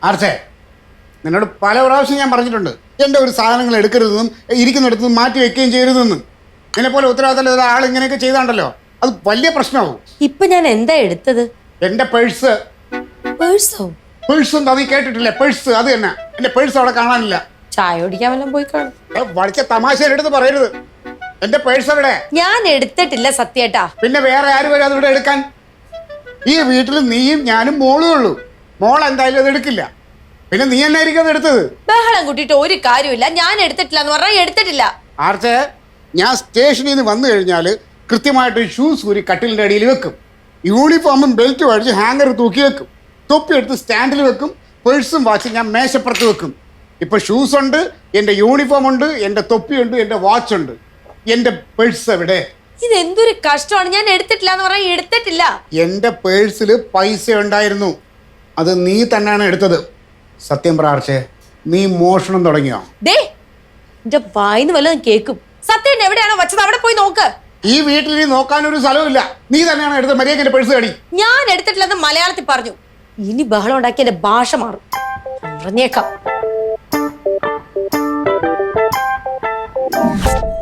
ആർച്ചേ, നിന്നോട് പല പ്രാവശ്യം ഞാൻ പറഞ്ഞിട്ടുണ്ട് എൻ്റെ ഒരു സാധനങ്ങൾ എടുക്കരുതെന്നും ഇരിക്കുന്നിടത്തും മാറ്റി വെക്കുകയും ചെയ്യരുതെന്നും. നിന്നെപ്പോലെ ഉത്തരവാദിത്തമുള്ള ആൾ ഇങ്ങനെയൊക്കെ ചെയ്താണ്ടല്ലോ അത് വലിയ പ്രശ്നമാവും. ഇപ്പൊ ഞാൻ എന്താ എടുത്തത്? എൻ്റെ പേഴ്സ്. പേഴ്സോ? പേഴ്സ് എന്താ നീ കേട്ടിട്ടില്ലേ? പേഴ്സ് അത് തന്നെ. എൻ്റെ പേഴ്സ് അവിടെ കാണാനില്ല. ചായ കുടിക്കാൻ വല്ലതും പോയി കാണും. വലിച്ച തമാശ എടുത്ത് പറയരുത്. എൻ്റെ പേഴ്സ് എവിടെ? ഞാൻ എടുത്തിട്ടില്ല സത്യേട്ടാ. പിന്നെ വേറെ ആര് വരും അതിവിടെ എടുക്കാൻ? ഈ വീട്ടിൽ നീയും ഞാനും മോളും ഉള്ളൂ. മോൾ എന്തായാലും അത് എടുക്കില്ല. പിന്നെ നീ തന്നെ ആയിരിക്കും അത് എടുത്തത്. ബഹളം കൂട്ടിയിട്ട് ഒരു കാര്യമില്ല. ഞാൻ എടുത്തിട്ടില്ല എന്ന് പറഞ്ഞാൽ എടുത്തിട്ടില്ല. ആർച്ചേ, ഞാൻ സ്റ്റേഷനിൽ നിന്ന് വന്നു കഴിഞ്ഞാൽ കൃത്യമായിട്ട് ഷൂസ് ഊരി കട്ടിലിൻ്റെ അടിയിൽ വെക്കും. യൂണിഫോമും ബെൽറ്റും അടിച്ച് ഹാങ്ങർ തൂക്കി വെക്കും. തൊപ്പി എടുത്ത് സ്റ്റാൻഡിൽ വെക്കും. പേഴ്സും വാച്ചും ഞാൻ മേശപ്പുറത്ത് വെക്കും. ഇപ്പം ഷൂസ് ഉണ്ട്, എൻ്റെ യൂണിഫോം ഉണ്ട്, എൻ്റെ തൊപ്പിയുണ്ട്, എൻ്റെ വാച്ച് ഉണ്ട്. എൻ്റെ പേഴ്സ് എവിടെ? ഇതെന്തൊരു കഷ്ടമാണ്. ഞാൻ എടുത്തിട്ടില്ല എന്ന് പറഞ്ഞാൽ എടുത്തിട്ടില്ല. എൻ്റെ പേഴ്സിൽ പൈസ ഉണ്ടായിരുന്നു. അത് നീ തന്നെയാണ് എടുത്തത്. സത്യം പ്രാർത്ഥേ, നീ മോഷണം തുടങ്ങിയോ? ദേ, എന്റെ വായിന്ന് വല്ലതും കേക്കും. സത്യേട്ടൻ എവിടെയാണോ വെച്ചത് അവിടെ പോയി നോക്ക്. ഈ വീട്ടിൽ നീ നോക്കാനൊരു സ്ഥലമില്ല. നീ തന്നെയാണ് എടുത്തത്. മര്യാദയ്ക്ക് എൻ്റെ പേഴ്സ് കടി. ഞാൻ എടുത്തിട്ടില്ലെന്ന് മലയാളത്തിൽ പറഞ്ഞു. ഇനി ബഹളം ഉണ്ടാക്കി എന്റെ ഭാഷ മാറും. പറഞ്ഞേക്കാം.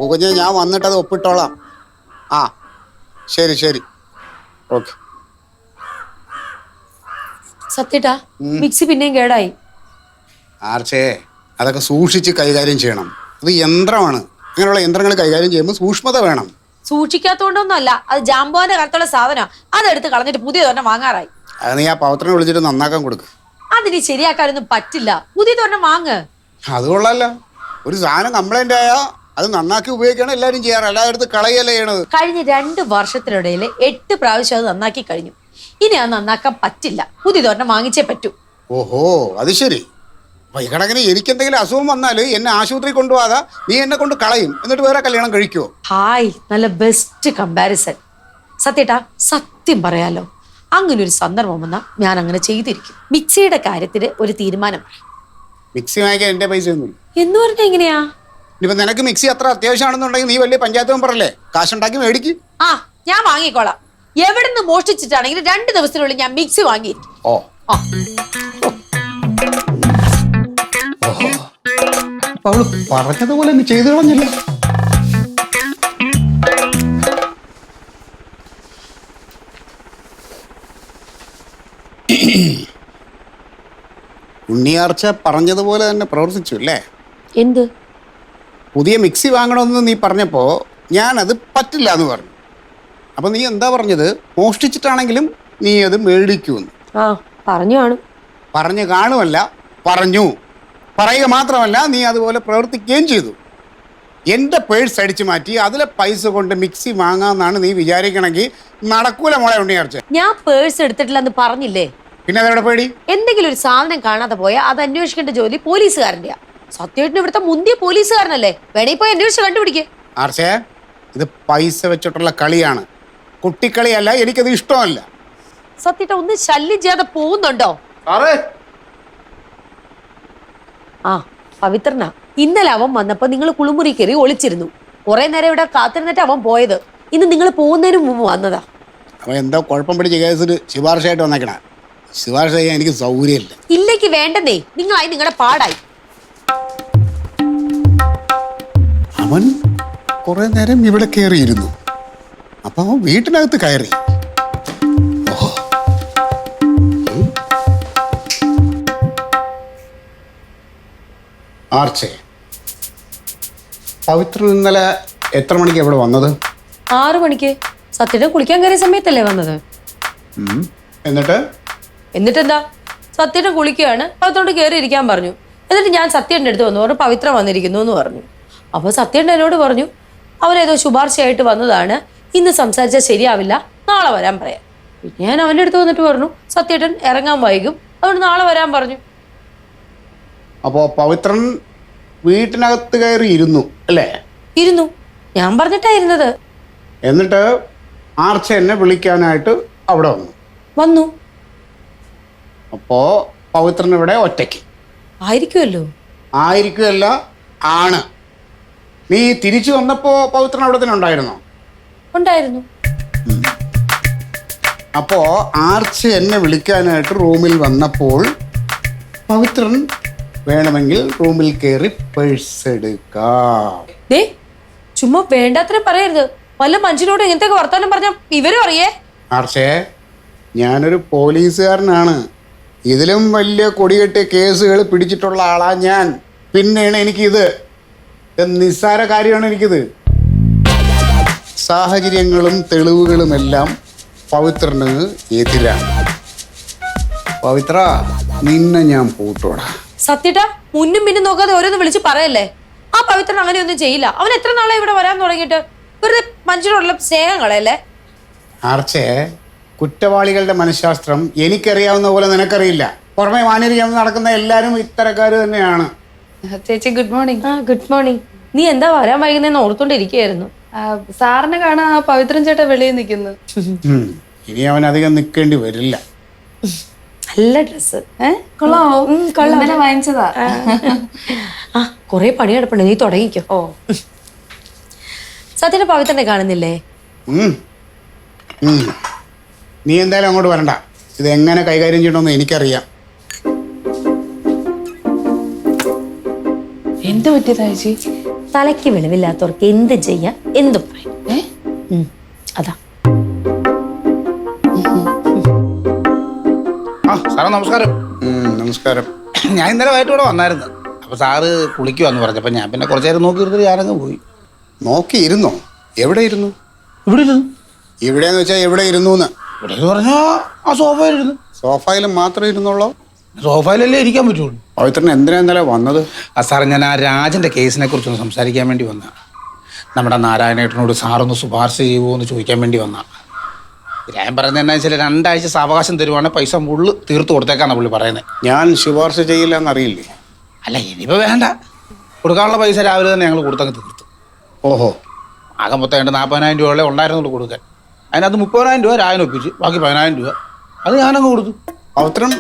കുഞ്ഞ്, ഞാൻ വന്നിട്ട് അത് ഒപ്പിട്ടോളാം. ആ ശരി ശരി, ഓക്കെ. സത്യേട്ടാ, മിക്സി പിന്നെയും കേടായി. ആർച്ചേ, അതൊക്കെ സൂക്ഷിച്ച് കൈകാര്യം ചെയ്യണം. അത് യന്ത്രമാണ്. ഇങ്ങനെയുള്ള യന്ത്രങ്ങൾ കൈകാര്യം ചെയ്യുമ്പോൾ സൂക്ഷ്മത വേണം. സൂക്ഷിക്കാത്തോണ്ടൊന്നല്ല, അത് ജാമ്പോന്റെ കാലത്തുള്ള സാധനം. അതെടുത്ത് കളഞ്ഞിട്ട് പുതിയ ഒരെണ്ണം വാങ്ങാറായി. അത് നീ ആ പൗത്രനെ വിളിച്ചിട്ട് നന്നാക്കാൻ കൊടുക്ക്. അതിന് ശരിയാക്കാനൊന്നും പറ്റില്ല. പുതിയ ഒരെണ്ണം വാങ്ങ്. അത് കൊള്ളാല്ല. ഒരു സാധനം കംപ്ലൈന്റ് ആയാൽ അത് നന്നാക്കി ഉപയോഗിക്കണം എല്ലാവരും ചെയ്യാറ്. അല്ലാതെ എടുത്ത് കളയല്ലേ ചെയ്യണത്. കഴിഞ്ഞ 2 വർഷത്തിനിടയിൽ 8 പ്രാവശ്യം അത് നന്നാക്കി കഴിഞ്ഞു. ഇനി അത് നന്നാക്കാൻ പറ്റില്ല. പുതിയതൊരെണ്ണം വാങ്ങിച്ചേ പറ്റൂ. ഓഹോ, അത് ശരി. അപ്പൊ ഈ കണക്കിന് എനിക്ക് എന്തെങ്കിലും അസുഖം വന്നാൽ എന്നെ ആശുപത്രി കൊണ്ടുപോകാതെ നീ എന്നെ കൊണ്ട് കളയും, എന്നിട്ട് വേറെ കല്യാണം കഴിക്കുവോ? ഹായ്, നല്ല ബെസ്റ്റ് കമ്പാരിസൺ. സത്യേട്ടാ, സത്യം പറയാലോ, അങ്ങനെ ഒരു സന്ദർഭം വന്നാൽ ഞാൻ അങ്ങനെ ചെയ്തിരിക്കും. മിക്സിയുടെ കാര്യത്തിന് ഒരു തീരുമാനം. മിക്സി വാങ്ങിക്കാൻ എൻ്റെ പൈസ ഒന്നുമില്ല. എന്ന് പറഞ്ഞാൽ എങ്ങനെയാ? ഇനിയിപ്പോൾ നിനക്ക് മിക്സി അത്ര അത്യാവശ്യമാണെന്നുണ്ടെങ്കിൽ നീ വലിയ പഞ്ചായത്ത് മെമ്പറല്ലേ, കാശുണ്ടാക്കി മേടിക്ക്. ആ, ഞാൻ വാങ്ങിക്കോളാം. എവിടുന്ന് മോഷ്ടിച്ചിട്ടാണെങ്കിൽ 2 ദിവസത്തിനുള്ളിൽ ഞാൻ മിക്സി വാങ്ങിയിരിക്കും. ഓ, അവള് പറഞ്ഞതുപോലെ നീ ചെയ്തു കളഞ്ഞില്ല. ഉണ്ണിയാർച്ച പറഞ്ഞതുപോലെ തന്നെ പ്രവർത്തിച്ചു അല്ലേ? എന്ത്? പുതിയ മിക്സി വാങ്ങണമെന്ന് നീ പറഞ്ഞപ്പോൾ ഞാനത് പറ്റില്ല എന്ന് പറഞ്ഞു. അപ്പം നീ എന്താ പറഞ്ഞത്? മോഷ്ടിച്ചിട്ടാണെങ്കിലും നീ അത് മേടിക്കുമെന്ന്. ആ, പറഞ്ഞു കാണും. പറഞ്ഞു കാണുമല്ല, പറഞ്ഞു. പറയുക മാത്രമല്ല, നീ അതുപോലെ പ്രവർത്തിക്കുകയും ചെയ്തു. എൻ്റെ പേഴ്സ് അടിച്ചു മാറ്റി അതിലെ പൈസ കൊണ്ട് മിക്സി വാങ്ങാമെന്നാണ് നീ വിചാരിക്കണമെങ്കിൽ നടക്കൂല മോളെ ഉണ്ണിയാർച്ച. ഞാൻ പേഴ്സ് എടുത്തിട്ടില്ലെന്ന് പറഞ്ഞില്ലേ? പിന്നെ അതെവിടെ പേടി? എന്തെങ്കിലും ഒരു സാധനം കാണാതെ പോയാൽ അത് അന്വേഷിക്കേണ്ട ജോലി പോലീസുകാരൻ്റെയാ. സത്യേട്ടന് ഇവിടുത്തെ മുന്തിയ പോലീസുകാരനല്ലേ, വേണമെങ്കിൽ പോയി അന്വേഷിച്ച് കണ്ടുപിടിക്കേ. ആർച്ചേ, ഇത് പൈസ വെച്ചിട്ടുള്ള കളിയാണ്, കുട്ടിക്കളിയല്ല. എനിക്കത് ഇഷ്ടമല്ല. സത്യേട്ട ഒന്ന് ശല്യം ചെയ്യാതെ പോകുന്നുണ്ടോ? ആ, പവിത്രനാ. ഇന്നലെ അവൻ വന്നപ്പോ നിങ്ങൾ കുളിമുറി കയറി ഒളിച്ചിരുന്നു. കുറെ നേരം ഇവിടെ കാത്തിരുന്നിട്ട് അവൻ പോയത്. ഇന്ന് നിങ്ങൾ പോകുന്നതിന് മുമ്പ് വന്നതാ. അവൻ എന്തോ കുഴപ്പം പിടിച്ച കേസിന് ശുപാർശയായിട്ട് വന്നേക്കണ. ശുപാർശ ചെയ്യാൻ എനിക്ക് സൗകര്യമില്ല. ഇല്ലെങ്കിൽ വേണ്ടെന്നേ, നിങ്ങളായി നിങ്ങളുടെ പാടായി. അവൻ കുറെ നേരം ഇവിടെ കയറിയിരുന്നു. അപ്പൊ അവൻ വീട്ടിനകത്ത് കയറി. ആർച്ചേ, പവിത്രൻ ഇന്നലെ എത്ര മണിക്ക് ഇവിടെ വന്നത്? 6 മണിക്ക്. സത്യേട്ടൻ കുളിക്കാൻ കയറിയ സമയത്തല്ലേ വന്നത്? എന്നിട്ടെന്താ? സത്യേട്ടൻ കുളിക്കുകയാണ്, പവിത്രോട് കയറി ഇരിക്കാൻ പറഞ്ഞു. എന്നിട്ട് ഞാൻ സത്യേട്ടൻ്റെ അടുത്ത് വന്നു പറഞ്ഞു പവിത്ര വന്നിരിക്കുന്നു എന്ന് പറഞ്ഞു. അപ്പോൾ സത്യേട്ടൻ എന്നോട് പറഞ്ഞു അവരേതോ ശുപാർശയായിട്ട് വന്നതാണ്, ഇന്ന് സംസാരിച്ചാൽ ശരിയാവില്ല, നാളെ വരാൻ പറയാം. പിന്നെ ഞാൻ അവൻ്റെ അടുത്ത് വന്നിട്ട് പറഞ്ഞു സത്യേട്ടൻ ഇറങ്ങാൻ വൈകും, അതുകൊണ്ട് നാളെ വരാൻ പറഞ്ഞു. അപ്പോ പവിത്രൻ വീട്ടിനകത്ത് കയറി ഇരുന്നു അല്ലേ? ഇരുന്നു. ഞാൻ പറഞ്ഞിട്ടായിരുന്നത്. എന്നിട്ട് ആർച്ച എന്നെ വിളിക്കാനായിട്ട് അവിടെ വന്നു. അപ്പോ പവിത്രൻ ഇവിടെ ഒറ്റയ്ക്ക് ആയിരിക്കുമല്ലോ. ആയിരിക്കുമല്ല, ആണ്. നീ തിരിച്ചു വന്നപ്പോ പവിത്രൻ അവിടെ തന്നെ ഉണ്ടായിരുന്നോ? ഉണ്ടായിരുന്നു. അപ്പോ ആർച്ച എന്നെ വിളിക്കാനായിട്ട് റൂമിൽ വന്നപ്പോൾ പവിത്രൻ വേണമെങ്കിൽ റൂമിൽ കയറി പേഴ്സ് എടുക്കാം. ദേ ചുമ്മാ വേണ്ടാത്ര പറയരുത്. വല്ല മനുഷ്യനോട് ഇങ്ങനത്തെ വർത്തമാനം പറഞ്ഞ ഇവരും അറിയേ. ആർച്ചേ, ഞാനൊരു പോലീസുകാരനാണ്. ഇതിലും വലിയ കൊടികെട്ടിയ കേസുകൾ പിടിച്ചിട്ടുള്ള ആളാ ഞാൻ. പിന്നെയാണ് എനിക്കിത്. നിസ്സാര കാര്യമാണ് എനിക്കിത്. സാഹചര്യങ്ങളും തെളിവുകളുമെല്ലാം പവിത്രന് എതിരാണ്. പവിത്ര, നിന്നെ ഞാൻ പൂട്ടോടാ. സത്യട്ടാ, മുന്നും പിന്നും നോക്കാതെ ഓരോന്ന് വിളിച്ച് പറയല്ലേ. ആ പവിത്രൻ അങ്ങനെയൊന്നും ചെയ്യില്ല. അവൻ എത്ര നാളെ ഇവിടെ വരാൻ തുടങ്ങിയിട്ട്. വെറുതെ മനുഷ്യരോടുള്ള സ്നേഹം കളയല്ലേ. ആർച്ചേ, കുറ്റവാളികളുടെ മനഃശാസ്ത്രം എനിക്കറിയാവുന്ന പോലെ നിനക്കറിയില്ല. പുറമെ വാനിരിക്കാവുന്ന നടക്കുന്ന എല്ലാവരും ഇത്തരക്കാർ തന്നെയാണ്. ചേച്ചി ഗുഡ് മോർണിംഗ്. Good morning. നീ എന്താ വരാൻ വൈകുന്നേന്ന് ഓർത്തോണ്ടിരിക്കുകയായിരുന്നു. സാറിനെ കാണാൻ ആ പവിത്രൻ ചേട്ടൻ വെളിയിൽ നിൽക്കുന്നു. ഇനി അവൻ അധികം നിൽക്കേണ്ടി വരില്ല. നല്ല ഡ്രസ്. കൊള്ളാമോ? ഇന്നലെ വാങ്ങിച്ചതാ. ആ കൊറേ പണി കിടപ്പുണ്ട്, നീ തുടങ്ങിക്കോ. ഓ, സത്യന്റെ പവിത്രനെ കാണുന്നില്ലേ? ഉം. ഉം. നീ എന്തായാലും അങ്ങോട്ട് വരണ്ട. ഇത് എങ്ങനെ കൈകാര്യം ചെയ്യണമെന്ന് എനിക്കറിയാം. എന്ത് പറ്റിയതാ ചേച്ചി? തലയ്ക്ക് വെളിവില്ലാത്തവർക്ക് എന്ത് ചെയ്യാം, എന്തും പറയും. അതാ. ആ സാറേ നമസ്കാരം. നമസ്കാരം. ഞാൻ ഇന്നലെ വൈകിട്ട് ഇവിടെ വന്നായിരുന്നു. അപ്പോൾ സാറ് കുളിക്കുവാന്ന് പറഞ്ഞപ്പോൾ ഞാൻ പിന്നെ കുറച്ച് നേരം നോക്കി ഇരുന്നിട്ട് ഞാനങ്ങ് പോയി. നോക്കിയിരുന്നോ? എവിടെ ഇരുന്നു? ഇവിടെ ഇരുന്നു. എവിടെയെന്ന് വെച്ചാൽ എവിടെ ഇരുന്നു എന്ന്? ഇവിടെ എന്ന് പറഞ്ഞാൽ ആ സോഫയിലിരുന്നു. സോഫയിൽ മാത്രമേ ഇരുന്നുള്ളൂ? സോഫയിലല്ലേ ഇരിക്കാൻ പറ്റുള്ളൂ. പവിത്രൻ എന്തിനാ ഇന്നലെ വന്നത്? ആ സാറേ, ഞാൻ ആ രാജൻ്റെ കേസിനെ കുറിച്ചൊന്ന് സംസാരിക്കാൻ വേണ്ടി വന്ന. നമ്മുടെ നാരായണേട്ടനോട് സാറൊന്ന് ശുപാർശ ചെയ്യുമോ എന്ന് ചോദിക്കാൻ വേണ്ടി വന്ന. ഞാൻ പറയുന്നത് എന്നാ വെച്ചാൽ 2 ആഴ്ച സാവകാശം തരുവാണെങ്കിൽ പൈസ മുള്ളു തീർത്ത് കൊടുത്തേക്കാന്നാണ് പുള്ളി പറയുന്നത്. ഞാൻ ശുപാർശ ചെയ്യില്ല എന്നറിയില്ലേ? അല്ല ഇനിയിപ്പോൾ വേണ്ട, കൊടുക്കാനുള്ള പൈസ രാവിലെ തന്നെ ഞങ്ങൾ കൊടുത്തങ്ങ് തീർത്തു. ഓഹോ. ആകെ മൊത്തം 40,000 രൂപകളെ ഉണ്ടായിരുന്നുള്ളൂ കൊടുക്കാൻ. അതിനകത്ത് 30,000 രൂപ രായന് ഒപ്പിച്ച് ബാക്കി 10,000 രൂപ അത് ഞാനങ്ങ് കൊടുത്തു. പവിത്രൻ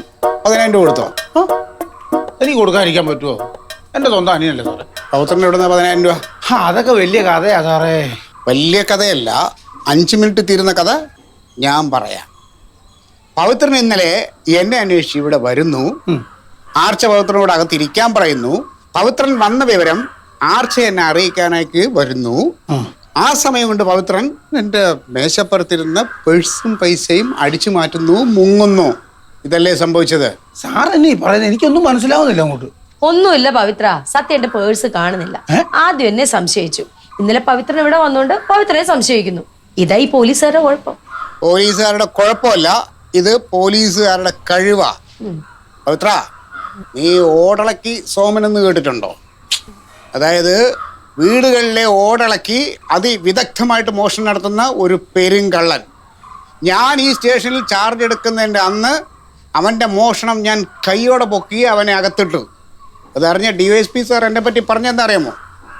10,000 രൂപ കൊടുത്തോ? എനിക്ക് കൊടുക്കാതിരിക്കാൻ പറ്റുമോ? എൻ്റെ സ്വന്തം അനിയനല്ലേ സാറേ. പവിത്രൻ എവിടുന്ന 10,000 രൂപ? അതൊക്കെ വലിയ കഥയാ സാറേ. വലിയ കഥയല്ല, 5 മിനിറ്റ് തീരുന്ന കഥ ഞാൻ പറയാം. പവിത്രൻ ഇന്നലെ എന്നെ അന്വേഷിച്ച് ഇവിടെ വരുന്നു. ആർച്ച പവിത്രനോട് അകത്തിരിക്കാൻ പറയുന്നു. പവിത്രൻ വന്ന വിവരം ആർച്ച എന്നെ അറിയിക്കാനായിട്ട് വരുന്നു. ആ സമയം കൊണ്ട് പവിത്രൻ എൻ്റെ മേശപ്പുറത്തിരുന്ന പേഴ്സും പൈസയും അടിച്ചു മാറ്റുന്നു, മുങ്ങുന്നു. ഇതല്ലേ സംഭവിച്ചത്? സാർ എന്നെ പറയുന്നത് എനിക്കൊന്നും മനസ്സിലാവുന്നില്ല അങ്ങോട്ട്. ഒന്നുമില്ല പവിത്ര, സത്യം എന്റെ പേഴ്സ് കാണുന്നില്ല. ആദ്യം എന്നെ സംശയിച്ചു. ഇന്നലെ പവിത്രൻ ഇവിടെ വന്നോണ്ട് പവിത്രനെ സംശയിക്കുന്നു. ഇതാ ഈ പോലീസുകാരുടെ കുഴപ്പം. പോലീസുകാരുടെ കുഴപ്പമല്ല, ഇത് പോലീസുകാരുടെ കഴിവാ. പവിത്ര, നീ ഓടളക്കി സോമനെന്ന് കേട്ടിട്ടുണ്ടോ? അതായത് വീടുകളിലെ ഓടളക്കി അതിവിദഗ്ധമായിട്ട് മോഷണം നടത്തുന്ന ഒരു പെരുങ്കള്ളൻ. ഞാൻ ഈ സ്റ്റേഷനിൽ ചാർജ് എടുക്കുന്നതിൻ്റെ അന്ന് അവൻ്റെ മോഷണം ഞാൻ കൈയോടെ പൊക്കി അവനെ അകത്തിട്ടു. അതറിഞ്ഞ DYSP സാർ എന്നെ പറ്റി പറഞ്ഞെന്താ അറിയാമോ?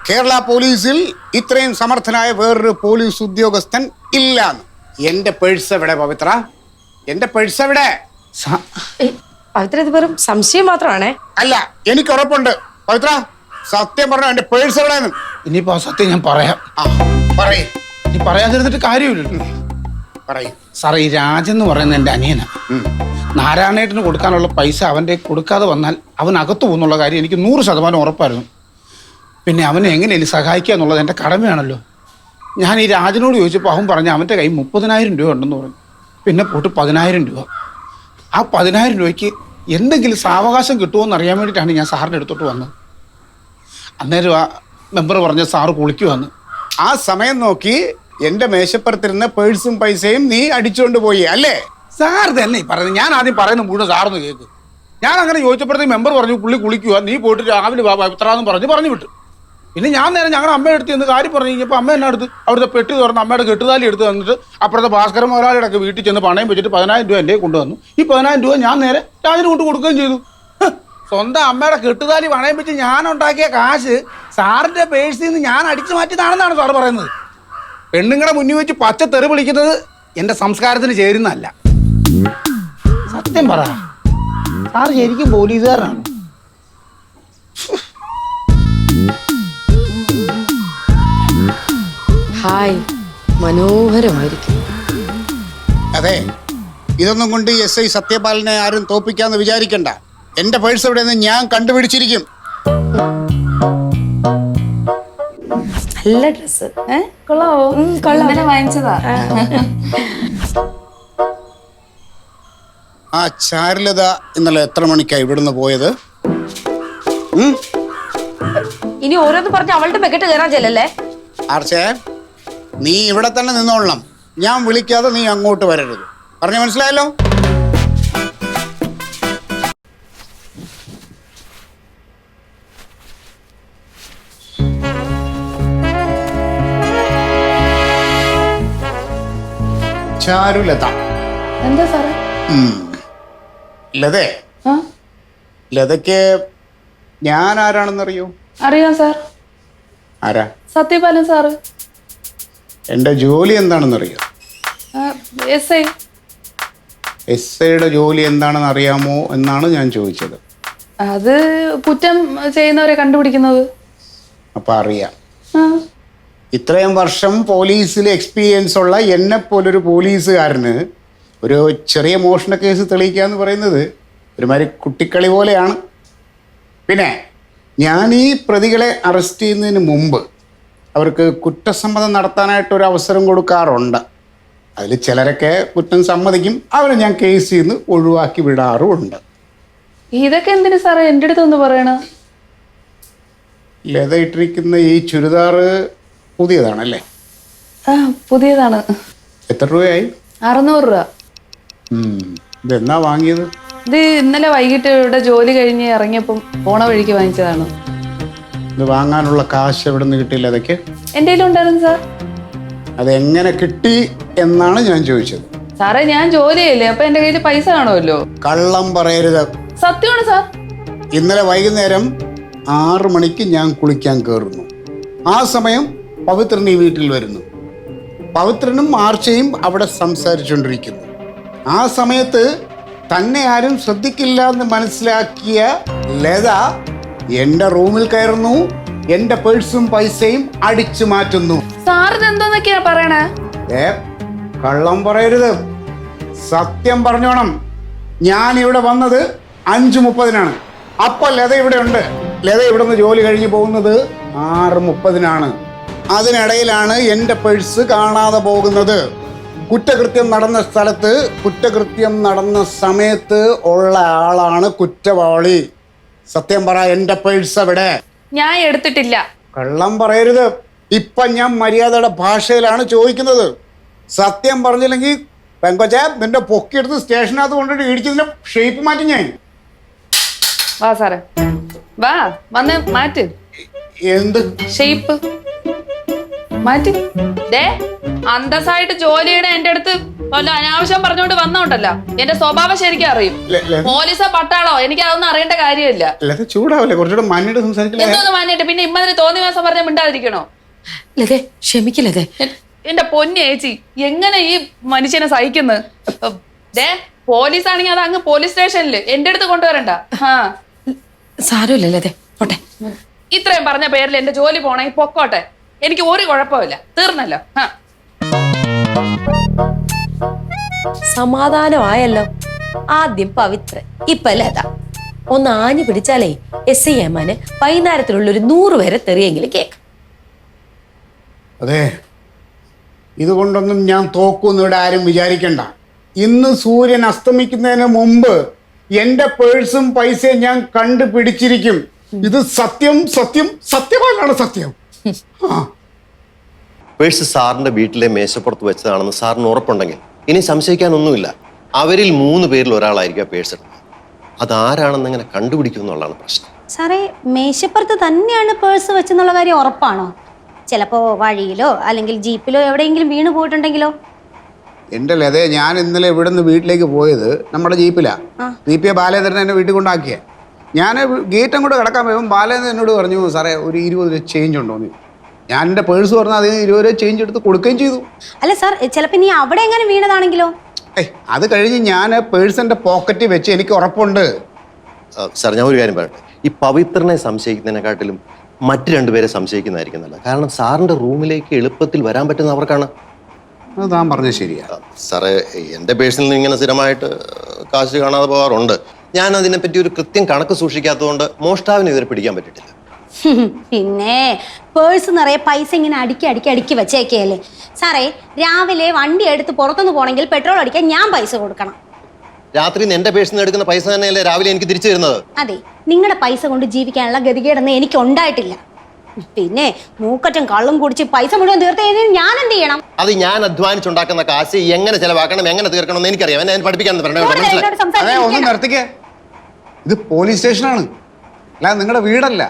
കേരള പോലീസിൽ ഇത്രയും സമർത്ഥനായ വേറൊരു പോലീസ് ഉദ്യോഗസ്ഥൻ ഇല്ലാന്ന്. എൻ്റെ പേഴ്സ് എവിടെ പവിത്ര? എൻ്റെ പേഴ്സ് എവിടെ? പവിത്ര, ഇത് വെറും സംശയം മാത്രമാണേ. അല്ല, എനിക്ക് ഉറപ്പുണ്ട്. പവിത്ര, സത്യം പറഞ്ഞോ, എൻ്റെ പേഴ്സ് എവിടെയെന്ന്. ഇനിയിപ്പോൾ ആ സത്യം ഞാൻ പറയാം. പറയ്. ഇനി പറയാതിരുന്നിട്ട് കാര്യമില്ലല്ലോ. പറയ്. സാറേ, ഈ രാജെന്ന് പറയുന്ന എൻ്റെ അനിയനാ. നാരായണേട്ടന് കൊടുക്കാനുള്ള പൈസ അവൻ്റെ കൊടുക്കാതെ വന്നാൽ അവൻ അകത്തു പോകുന്നുള്ള കാര്യം എനിക്ക് 100% ഉറപ്പായിരുന്നു. പിന്നെ അവനെ എങ്ങനെയും സഹായിക്കുക എന്നുള്ളത് എൻ്റെ കടമയാണല്ലോ. ഞാൻ ഈ രാജനോട് ചോദിച്ചപ്പോൾ അവൻ പറഞ്ഞ അവൻ്റെ കയ്യിൽ 30,000 രൂപ ഉണ്ടെന്ന് പറഞ്ഞു. പിന്നെ പോട്ട് 10,000 രൂപ. ആ 10,000 രൂപയ്ക്ക് എന്തെങ്കിലും സാവകാശം കിട്ടുമോ എന്ന് അറിയാൻ വേണ്ടിയിട്ടാണ് ഞാൻ സാറിൻ്റെ അടുത്തോട്ട് വന്നത്. അന്നേരം ആ മെമ്പർ പറഞ്ഞ സാറ് കുളിക്കുവന്ന്. ആ സമയം നോക്കി എൻ്റെ മേശപ്പുറത്തിരുന്ന പേഴ്സും പൈസയും നീ അടിച്ചുകൊണ്ട് പോയി അല്ലേ? സാർ തന്നെ പറയുന്നത്. ഞാൻ ആദ്യം പറയുന്നത് മുഴുവൻ സാറൊന്ന് കേൾക്ക്. ഞാൻ അങ്ങനെ ചോദിച്ചപ്പോഴത്തേക്ക് മെമ്പർ പറഞ്ഞു പുള്ളി കുളിക്കുക, നീ പോയിട്ട് രാവിലെ ഇത്രാന്ന് പറഞ്ഞു വിട്ടു. പിന്നെ ഞാൻ നേരെ ഞങ്ങളുടെ അമ്മയുടെ അടുത്ത് എന്ന് കാര്യം പറഞ്ഞു കഴിഞ്ഞപ്പോൾ അമ്മ എന്നെ അടുത്ത് അവിടുത്തെ പെട്ടി തുറന്ന് അമ്മയുടെ കെട്ടുതാലി എടുത്ത് തന്നിട്ട് അപ്പുറത്തെ ഭാസ്കരൻ മുതലാളിയുടെ ഒക്കെ വീട്ടിൽ ചെന്ന് പണയം വെച്ചിട്ട് 10,000 രൂപ എൻ്റെ കൊണ്ടുവന്നു. ഈ 10,000 രൂപ ഞാൻ നേരെ രാജന് കൊണ്ട് കൊടുക്കുകയും ചെയ്തു. സ്വന്തം അമ്മയുടെ കെട്ടുതാലി പണയം വെച്ച് ഞാൻ ഉണ്ടാക്കിയ കാശ് സാറിൻ്റെ പേഴ്സിൽ നിന്ന് ഞാൻ അടിച്ചു മാറ്റിയതാണെന്നാണ് സാറ് പറയുന്നത്. പെണ്ണുങ്ങളുടെ മുന്നിൽ വെച്ച് പച്ച തെറി വിളിക്കുന്നത് എൻ്റെ സംസ്കാരത്തിന് ചേരുന്നതല്ല. സത്യം പറ, സാറ് ശരിക്കും പോലീസുകാരനാണ്. ഹായ്, മനോഹരമായിരിക്കും. അതെ, ഇതൊന്നും കൊണ്ട് SI സത്യപാലനെ ആരും തോപ്പിക്കാന്ന് വിചാരിക്കണ്ട. എൻ്റെ പേഴ്സ് എവിടെയെന്ന് ഞാൻ കണ്ടുപിടിച്ചിരിക്കും. നല്ല ഡ്രസ്സ്. കൊള്ളാവോ? ഇന്നലെ വാങ്ങിച്ചതാ. ആ ചാരുലത ഇന്നലെ എത്ര മണിക്കാണ് ഇവിടുന്ന് പോയത്? ഇനി ഓരോന്ന് പറഞ്ഞ് അവളുടെ ബക്കറ്റ് കയറാൻ ചെല്ലല്ലേ. ആർച്ചേ, നീ ഇവിടെ തന്നെ നിന്നോളണം. ഞാൻ വിളിക്കാതെ നീ അങ്ങോട്ട് വരരുത്. പറഞ്ഞു മനസ്സിലായല്ലോ? ചാരുലത. എന്താ സാറേ? ലതേ, ആ ലതയ്ക്ക് ഞാൻ ആരാണെന്നറിയോ? അറിയാം സാർ. ആരാ? സത്യപാലൻ സാറ്. എൻ്റെ ജോലി എന്താണെന്നറിയോ? SI. SIയുടെ ജോലി എന്താണെന്ന് അറിയാമോ എന്നാണ് ഞാൻ ചോദിച്ചത്. അത് കുറ്റം ചെയ്യുന്നവരെ കണ്ടുപിടിക്കുന്നത്. അപ്പം അറിയാം. ആ ഇത്രയും വർഷം പോലീസിൽ എക്സ്പീരിയൻസ് ഉള്ള എന്നെപ്പോലൊരു പോലീസുകാരന് ഒരു ചെറിയ മോഷണ കേസ് തെളിയിക്കുക എന്ന് പറയുന്നത് ഒരുമാതിരി കുട്ടിക്കളി പോലെയാണ്. പിന്നെ ഞാൻ ഈ പ്രതികളെ അറസ്റ്റ് ചെയ്യുന്നതിന് മുമ്പ് അവർക്ക് കുറ്റസമ്മതം നടത്താനായിട്ടൊരു അവസരം കൊടുക്കാറുണ്ട്. അതിൽ ചിലരൊക്കെ കുറ്റം സമ്മതിക്കും, അവരെ ഞാൻ കേസിൽ നിന്ന് ഒഴിവാക്കി വിടാറുമുണ്ട്. ഇതൊക്കെ എന്തിനു സാറേ എൻ്റെ അടുത്തൊന്ന് പറയണ? ലത ഇട്ടിരിക്കുന്ന ഈ ചുരിദാർ പുതിയതാണല്ലേ? ആ പുതിയതാണ്. എത്ര രൂപയായി? 600 രൂപ. ഇതെന്നാ വാങ്ങിയത്? ഇത് ഇന്നലെ വൈകിട്ട് ഇവിടെ ജോലി കഴിഞ്ഞ് ഇറങ്ങിയപ്പം പോണ വഴിക്ക് വാങ്ങിച്ചതാണ്. ഇത് വാങ്ങാനുള്ള കാശ് എവിടെ നിന്ന് കിട്ടിയില്ല? അതൊക്കെ എൻ്റെ കയ്യിലുണ്ടായിരുന്നു സാർ. അതെങ്ങനെ കിട്ടി എന്നാണ് ഞാൻ ചോദിച്ചത്. സാറേ ഞാൻ ജോലി ചെയ്യില്ലേ, അപ്പൊ എൻ്റെ കയ്യിൽ പൈസ കാണുമല്ലോ. കള്ളം പറയരുത്. സത്യമാണ് സാർ. ഇന്നലെ വൈകുന്നേരം 6 മണിക്ക് ഞാൻ കുളിക്കാൻ കയറുന്നു. ആ സമയം പവിത്രൻ ഈ വീട്ടിൽ വരുന്നു. പവിത്രനും ആർച്ചയും അവിടെ സംസാരിച്ചുകൊണ്ടിരിക്കുന്നു. ആ സമയത്ത് തന്നെ ആരും ശ്രദ്ധിക്കില്ല എന്ന് മനസ്സിലാക്കിയ ലത എൻ്റെ റൂമിൽ കയറുന്നു. എൻ്റെ പേഴ്സും പൈസയും അടിച്ചു മാറ്റുന്നു. സാറിന് എന്തോന്നൊക്കെയാ പറയണേ? കള്ളം പറയരുത്, സത്യം പറഞ്ഞോണം. ഞാൻ ഇവിടെ വന്നത് 5:30-നാണ്. അപ്പോൾ ലത ഇവിടെ ഉണ്ട്. ലത ഇവിടുന്ന് ജോലി കഴിഞ്ഞ് പോകുന്നത് 6:30-നാണ്. അതിനിടയിലാണ് എൻ്റെ പേഴ്സ് കാണാതെ പോകുന്നത്. കുറ്റകൃത്യം നടന്ന സ്ഥലത്ത് കുറ്റകൃത്യം നടന്ന സമയത്ത് ഉള്ള ആളാണ് കുറ്റവാളി. സത്യം പറ, എൻ്റെ പേഴ്സ് എവിടെ? ഞാൻ എടുത്തിട്ടില്ല. കള്ളം പറയരുത്. ഇപ്പം ഞാൻ മര്യാദയുടെ ഭാഷയിലാണ് ചോദിക്കുന്നത്. സത്യം പറഞ്ഞില്ലെങ്കിൽ പെങ്കൊച്ച നിന്റെ പൊക്കിയെടുത്ത് സ്റ്റേഷനകത്ത് കൊണ്ടിട്ട് ഇടിച്ചതിന്റെ ഷേപ്പ് മാറ്റി ഞാൻ. വാ സാറേ, വാ വന്ന് മാറ്റ്. എന്ത് ഷേപ്പ് മാറ്റി? ദേ അന്തസ്സായിട്ട് ജോലി ചെയ്യണ എന്റെ അടുത്ത് വല്ല അനാവശ്യം പറഞ്ഞോണ്ട് വന്നോണ്ടല്ലോ. എന്റെ സ്വഭാവം ശരിക്കും അറിയും. പോലീസോ പട്ടാളോ എനിക്ക് അതൊന്നും അറിയേണ്ട കാര്യമില്ല. ചൂടാവല്ലേ? കുറച്ചുകൂടെ മാന്യമായിട്ട് സംസാരിക്കില്ല. എന്തോന്ന് മാന്യായിട്ട്? പിന്നെ ഇമ്മതിന് തോന്നിയ മാസം പറഞ്ഞ മിണ്ടാതിരിക്കണോ? ലതേ ക്ഷമിക്കില്ലതേ. എന്റെ പൊന്നു ചേച്ചി, എങ്ങനെ ഈ മനുഷ്യനെ സഹിക്കുന്നത്? ദേ പോലീസ് ആണെങ്കിൽ അത് അങ്ങ് പോലീസ് സ്റ്റേഷനില് എന്റെ അടുത്ത് കൊണ്ടുവരണ്ട. സാരമില്ല ലതേ, പോട്ടെ. ഇത്രയും പറഞ്ഞ പേരിൽ എന്റെ ജോലി പോണെങ്കിൽ പൊക്കോട്ടെ, എനിക്ക് ഒരു കുഴപ്പമില്ല. തീർന്നല്ലോ. സമാധാനമായല്ലോ. ആദ്യം പവിത്രൻ, ഇപ്പൊ ലത. ഒന്ന് ആഞ്ഞു പിടിച്ചാലേ SI ഏമാന് വൈകുന്നേരത്തിലുള്ള 100 പേരെ തെറിയെങ്കിലും കേൾക്കാം. അതെ, ഇതുകൊണ്ടൊന്നും ഞാൻ തോക്കുമെന്ന് ഇവിടെ ആരും വിചാരിക്കണ്ട. ഇന്ന് സൂര്യൻ അസ്തമിക്കുന്നതിന് മുമ്പ് എൻ്റെ പേഴ്സും പൈസയും ഞാൻ കണ്ടുപിടിച്ചിരിക്കും. ഇത് സത്യം സത്യം സത്യമായാണ് സത്യം. പേഴ്സ് സാറിന്റെ വീട്ടിലെ മേശപ്പുറത്ത് വെച്ചതാണെന്ന് സാറിന് ഉറപ്പുണ്ടെങ്കിൽ ഇനി സംശയിക്കാനൊന്നുമില്ല. അവരിൽ 3 പേരിൽ ഒരാളായിരിക്കും പേഴ്സ് എടുത്തത്. അതാരാണെന്ന് എങ്ങനെ കണ്ടുപിടിക്കും എന്നുള്ളതാണ് പ്രശ്നം. സാറേ, മേശപ്പുറത്ത് തന്നെയാണ് പേഴ്സ് വെച്ചെന്നുള്ള കാര്യം ഉറപ്പാണോ? ചിലപ്പോൾ വഴിയിലോ അല്ലെങ്കിൽ ജീപ്പിലോ എവിടെയെങ്കിലും വീണ് പോയിട്ടുണ്ടെങ്കിലോ? എൻ്റെ ലതേ, ഞാൻ ഇന്നലെ ഇവിടുന്ന് വീട്ടിലേക്ക് പോയത് നമ്മുടെ ജീപ്പിലാണ്. ജീപ്പിയെ ബാലേന്ദ്രൻ എന്നെ വീട്ടിൽ കൊണ്ടാക്കിയ. ഞാൻ ഗേറ്റ് അങ്ങോട്ട് കിടക്കാൻ പോയപ്പോൾ ബാലേന്ദ്രൻ എന്നോട് പറഞ്ഞു, സാറേ ഒരു 20 രൂപ ചേഞ്ച് ഉണ്ടോന്ന്. ഞാൻ എൻ്റെ പേഴ്സ് പറഞ്ഞാൽ അതിന് 20 രൂപ ചേഞ്ച് എടുത്ത് കൊടുക്കുകയും ചെയ്തു. അല്ല സാർ, ചിലപ്പോൾ നീ അവിടെ എങ്ങനെ വീണതാണെങ്കിലോ? അത് കഴിഞ്ഞ് ഞാൻ പേഴ്സിൻ്റെ പോക്കറ്റിൽ വെച്ച് എനിക്ക് ഉറപ്പുണ്ട്. സാർ, ഞാൻ ഒരു കാര്യം പറയട്ടെ. ഈ പവിത്രനെ സംശയിക്കുന്നതിനെക്കാട്ടിലും മറ്റു 2 പേരെ സംശയിക്കുന്നതായിരിക്കും നല്ലത്. കാരണം സാറിന്റെ റൂമിലേക്ക് എളുപ്പത്തിൽ വരാൻ പറ്റുന്ന അവർക്കാണ്. അത് താൻ പറഞ്ഞത് ശരിയാ. സാറേ, എൻ്റെ പേഴ്സിൽ നിന്ന് ഇങ്ങനെ സ്ഥിരമായിട്ട് കാശ് കാണാതെ പോകാറുണ്ട്. ഞാൻ അതിനെപ്പറ്റി ഒരു കൃത്യം കണക്ക് സൂക്ഷിക്കാത്തതുകൊണ്ട് മോഷ്ടാവിനെ ഇതുവരെ പിടിക്കാൻ പറ്റിയിട്ടില്ല. പിന്നെ പേഴ്സ് നിറയെ പൈസ ഇങ്ങനെ അടുക്കി വെച്ചേക്കല്ലേ സാറേ. രാവിലെ വണ്ടി എടുത്ത് പുറത്തുനിന്ന് പോകണമെങ്കിൽ പെട്രോൾ അടിക്കാൻ ഞാൻ പൈസ കൊടുക്കണം. രാത്രി എന്റെ പേഴ്സിൽ നിന്ന് എടുക്കുന്ന പൈസ തന്നെയല്ലേ രാവിലെ എനിക്ക് തിരിച്ചു തരുന്നത്? അതെ, നിങ്ങളുടെ പൈസ കൊണ്ട് ജീവിക്കാനുള്ള ഗതികേടൊന്നും എനിക്ക് ഉണ്ടായിട്ടില്ല. പിന്നെ മൂക്കറ്റം കള്ളും കുടിച്ച് പൈസ മുഴുവൻ തീർത്ത് കഴിഞ്ഞാൽ ഞാൻ എന്ത് ചെയ്യണം? അത് ഞാൻ അധ്വാനിച്ചുണ്ടാക്കുന്ന കാശ് എങ്ങനെ ചെലവാക്കണം, എങ്ങനെ തീർക്കണം എന്ന് എനിക്കറിയാം. എന്നെ പഠിപ്പിക്കാൻ അതെ, ഒന്ന് നിർത്തിക്കേ. ഇത് പോലീസ് സ്റ്റേഷനാണ്, അല്ലാതെ നിങ്ങളുടെ വീടല്ല.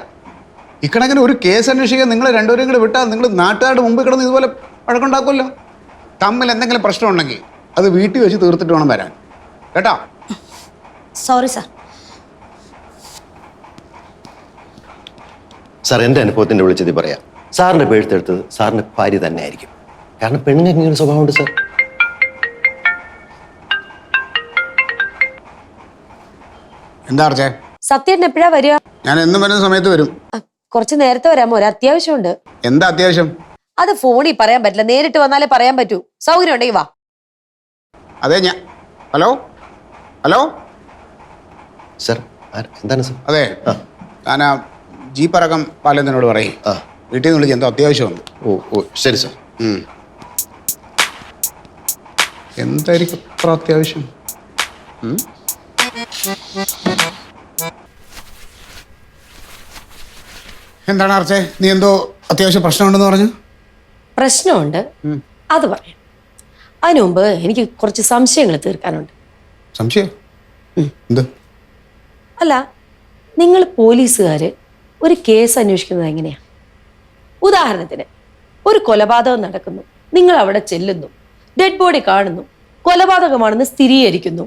ഇക്കണക്കിന് ഒരു കേസ് അന്വേഷിക്കാൻ നിങ്ങൾ രണ്ടുപേരും കൂടെ വിട്ടാൽ നിങ്ങൾ നാട്ടുകാരുടെ മുമ്പിൽ കിടന്ന് ഇതുപോലെ വഴക്കുണ്ടാക്കുമല്ലോ. തമ്മിൽ എന്തെങ്കിലും പ്രശ്നം ഉണ്ടെങ്കിൽ അത് വീട്ടിൽ വെച്ച് തീർത്തിട്ട് വേണം വരാൻ, കേട്ടോ? Sorry sir. സാർ, എൻ്റെ അനുഭവത്തിന്റെ വിളിച്ചത് പറയാം. സാറിന്റെ പേഴ്സ് എടുത്തത് സാറിന്റെ ഭാര്യ തന്നെ ആയിരിക്കും. കാരണം പെണ്ണിന് ഇങ്ങനെ സ്വഭാവമുണ്ട് സാർ. എന്താ അർച്ചേ? സത്യേട്ടൻ എപ്പോഴാ വരിക? ഞാൻ എന്നും വരുന്ന സമയത്ത് വരും. കുറച്ച് നേരത്തെ വരാമോ? ഒരു അത്യാവശ്യമുണ്ട്. എന്താ അത്യാവശ്യം? അത് ഫോണിൽ പറയാൻ പറ്റില്ല, നേരിട്ട് വന്നാലേ പറയാൻ പറ്റൂ. സൗകര്യം ഉണ്ടെങ്കിൽ വാ. അതെ, ഹലോ ഹലോ സാർ, എന്താണ് സാർ? അതെ, ഞാൻ ജീപ്പ് ഇറക്കം പാലെന്നോട് പറയും. വീട്ടിൽ നിന്ന് വിളിച്ച് എന്തോ അത്യാവശ്യമുണ്ട്. ഓ ശരി സാർ. എന്തായിരിക്കും അത്ര അത്യാവശ്യം? എന്താണ് അർച്ചേ, നീ എന്തോ അത്യാവശ്യം പ്രശ്നമുണ്ടെന്ന് പറഞ്ഞു? പ്രശ്നമുണ്ട്, അത് പറയാം. അതിനു മുമ്പ് എനിക്ക് കുറച്ച് സംശയങ്ങൾ തീർക്കാനുണ്ട്. സംശയം? എന്ത്? അല്ല, നിങ്ങൾ പോലീസുകാര് ഒരു കേസ് അന്വേഷിക്കുന്നത് എങ്ങനെയാ? ഉദാഹരണത്തിന്, ഒരു കൊലപാതകം നടക്കുന്നു, നിങ്ങൾ അവിടെ ചെല്ലുന്നു, ഡെഡ് ബോഡി കാണുന്നു, കൊലപാതകമാണെന്ന് സ്ഥിരീകരിക്കുന്നു,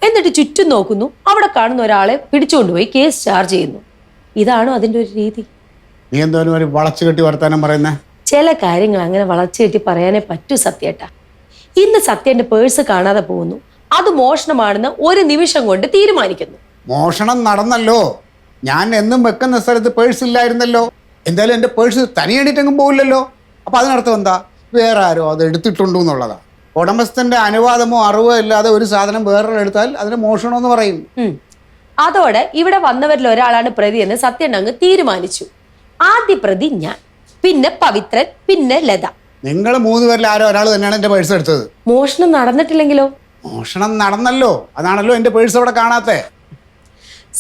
എന്നിട്ട് ചുറ്റും നോക്കുന്നു, അവിടെ കാണുന്ന ഒരാളെ പിടിച്ചുകൊണ്ടുപോയി കേസ് ചാർജ് ചെയ്യുന്നു. ഇതാണോ അതിൻ്റെ ഒരു രീതി? നീ എന്തോലും ഒരു വളച്ചു കെട്ടി വർത്താനം പറയുന്നേ? ചില കാര്യങ്ങൾ അങ്ങനെ വളച്ചു കെട്ടി പറയാനേ പറ്റൂ സത്യേട്ടാ. ഇന്ന് സത്യന്റെ പേഴ്സ് കാണാതെ പോകുന്നു, അത് മോഷണമാണെന്ന് ഒരു നിമിഷം കൊണ്ട് തീരുമാനിക്കുന്നു. മോഷണം നടന്നല്ലോ, ഞാൻ എന്നും വെക്കുന്ന സ്ഥലത്ത് പേഴ്സ് ഇല്ലായിരുന്നല്ലോ. എന്തായാലും എൻ്റെ പേഴ്സ് തനിയെണീറ്റെങ്കിലും പോകില്ലല്ലോ. അപ്പം അതിനർത്ഥം എന്താ? വേറെ ആരോ അത് എടുത്തിട്ടുണ്ടോ എന്നുള്ളതാ. ഉടമസ്ഥന്റെ അനുവാദമോ അറിവോ ഇല്ലാതെ ഒരു സാധനം വേറെ എടുത്താൽ അതിന് മോഷണമെന്ന് പറയും. അതോടെ ഇവിടെ വന്നവരിൽ ഒരാളാണ് പ്രതി എന്ന് സത്യൻ അങ്ങ് തീരുമാനിച്ചു. ആദ്യ പ്രതി ഞാൻ, പിന്നെ പവിത്രൻ, പിന്നെ ലത. നിങ്ങൾ മൂന്ന് പേരിൽ ആരോ ഒരാൾ തന്നെയാണ് എൻ്റെ പേഴ്സ് എടുത്തത്. മോഷണം നടന്നിട്ടില്ലെങ്കിലോ? മോഷണം നടന്നല്ലോ, അതാണല്ലോ എൻ്റെ പേഴ്സ് അവിടെ കാണാത്തെ.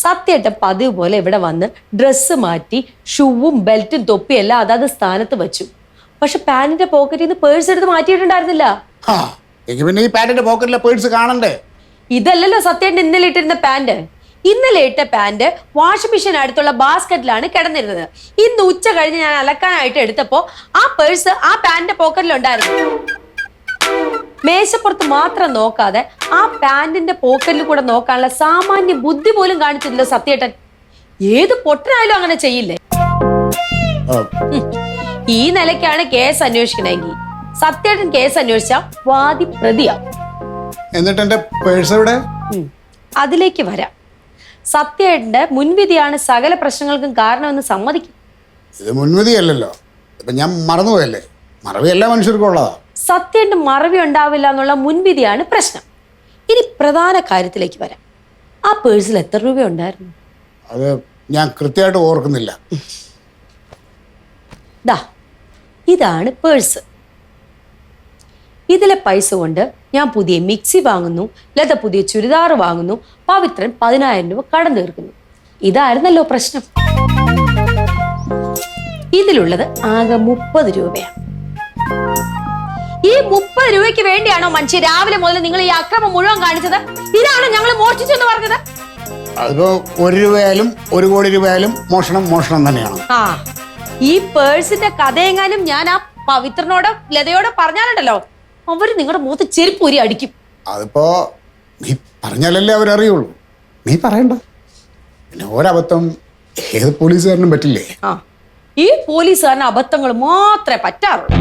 സത്യേട്ട പതിവ് പോലെ ഇവിടെ വന്ന് ഡ്രസ്സ് മാറ്റി ഷൂവും ബെൽറ്റും തൊപ്പിയെല്ലാം അതാത് സ്ഥാനത്ത് വെച്ചു. പക്ഷെ പാന്റിന്റെ പോക്കറ്റിൽ നിന്ന് പേഴ്സ് എടുത്ത് മാറ്റിയിട്ടുണ്ടായിരുന്നില്ല. എനിക്ക് പിന്നെ ഈ പാന്റിന്റെ പോക്കറ്റിലെ പേഴ്സ് കാണണ്ടേ? ഇതല്ലല്ലോ സത്യേട്ടൻ ഇന്നലെ ഇട്ടിരുന്ന പാന്റ്. ഇന്നലെ ഇട്ട പാന്റ് വാഷിംഗ് മെഷീൻ അടുത്തുള്ള ബാസ്ക്കറ്റിലാണ് കിടന്നിരുന്നത്. ഇന്ന് ഉച്ച കഴിഞ്ഞ് ഞാൻ അലക്കാനായിട്ട് എടുത്തപ്പോ ആ പേഴ്സ് ആ പാന്റിന്റെ പോക്കറ്റിലുണ്ടായിരുന്നു. മേശപ്പുറത്ത് മാത്രം നോക്കാതെ ആ പാന്റിന്റെ പോക്കറ്റിൽ കൂടെ നോക്കാനുള്ള സാമാന്യ ബുദ്ധി പോലും കാണിച്ചില്ലല്ലോ സത്യേട്ടൻ. ഏത് പൊട്ടനായാലും അങ്ങനെ ചെയ്യില്ലേ? ഈ നിലയ്ക്കാണ് കേസ് അന്വേഷിക്കണമെങ്കിൽ സത്യേട്ടൻ കേസ് അന്വേഷിച്ച വാദി പ്രതിയാ. എന്നിട്ട് എന്റെ പേഴ്സ് എവിടെ? അതിലേക്ക് വരാം. സത്യേട്ടന്റെ മുൻവിധിയാണ് സകല പ്രശ്നങ്ങൾക്കും കാരണമെന്ന് സമ്മതിക്കും. ഇത് മുൻവിധിയല്ലല്ലോ, ഇപ്പൊ ഞാൻ മറന്നുപോയല്ലേ. മറവി എല്ലാ മനുഷ്യർക്കും ഉള്ളതാ. സത്യേട്ടന് മറവി ഉണ്ടാവില്ല എന്നുള്ള മുൻവിധിയാണ് പ്രശ്നം. ഇനി പ്രധാന കാര്യത്തിലേക്ക് വരാം. ആ പേഴ്സിൽ എത്ര രൂപ ഉണ്ടായിരുന്നു? അത് ഞാൻ കൃത്യമായിട്ട് ഓർക്കുന്നില്ല. ദാ ഇതാണ് പേഴ്സ്. ഇതിലെ പൈസ കൊണ്ട് ഞാൻ പുതിയ മിക്സി വാങ്ങുന്നു, ലത പുതിയ ചുരിദാർ വാങ്ങുന്നു, പവിത്രൻ 10,000 രൂപ കടം തീർക്കുന്നു. ഇതായിരുന്നല്ലോ പ്രശ്നം. ഇതിലുള്ളത് ആകെ 30 രൂപയാണ്. ഈ 30 രൂപയ്ക്ക് വേണ്ടിയാണോ മനുഷ്യ രാവിലെ മുതൽ നിങ്ങൾ ഈ അക്രമം മുഴുവൻ കാണിച്ചത്? ഇതാണ് ഞങ്ങൾ മോഷ്ടിച്ചെന്ന് പറഞ്ഞത്? അതിപ്പോ 1 രൂപയായാലും 1 കോടി രൂപയായാലും മോഷണം മോഷണം തന്നെയാണ്. ആ, ഈ പേഴ്സിന്റെ കഥയെങ്ങാനും ഞാൻ ആ പവിത്രനോടോ ലതയോടോ പറഞ്ഞാലുണ്ടല്ലോ, അവര് നിങ്ങളുടെ മുഖത്ത് ചെരുപ്പൂരി അടിക്കും. അതിപ്പോ നീ പറഞ്ഞാലല്ലേ അവരറിയുള്ളൂ. നീ പറയണ്ട. പിന്നെ ഒരബദ്ധം ഏത് പോലീസുകാരനും പറ്റില്ലേ? ആ, ഈ പോലീസുകാരന് അബദ്ധങ്ങൾ മാത്രമേ പറ്റാറുള്ളൂ.